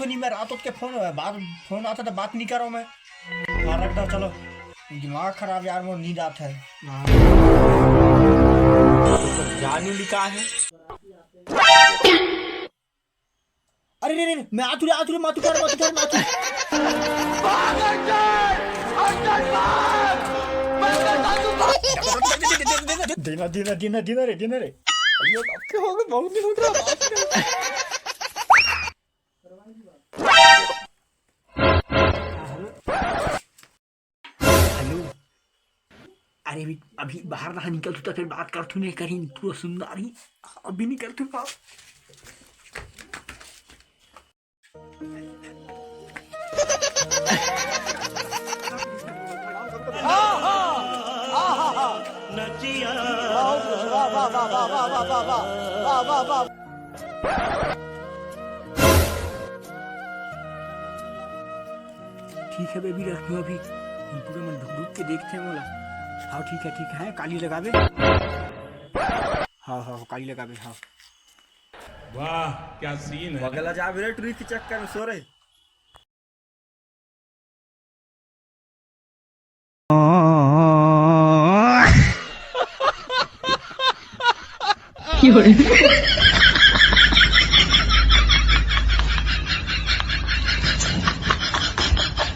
तो नहीं, मैं रात के फोन आता था, बात नहीं कर रहा हूँ मैं। हाँ रख दो, चलो दिमाग खराब यार, वो नींद आता है। जानू लिखा है। अरे नहीं नहीं, मैं आतुरे मातु कर मातु। देना रे। ये आपके हो गए बहुत नहीं हो रहा बाप रे। हेलो। अरे अभी अभी बाहर ना निकल तू, तो फिर बात कर तू, नहीं कहीं तू सुंदरी। अभी निकल तू बाहर। ठीक है बेबी, रखो अभी पूरे मन ढूक ढूक के देखते हैं बोला। हाँ ठीक है काली लगावे। हाँ काली लगावे हाँ। वाह क्या सीन है। बगला जा मेरे ट्री के चक्कर में सो रहे।有人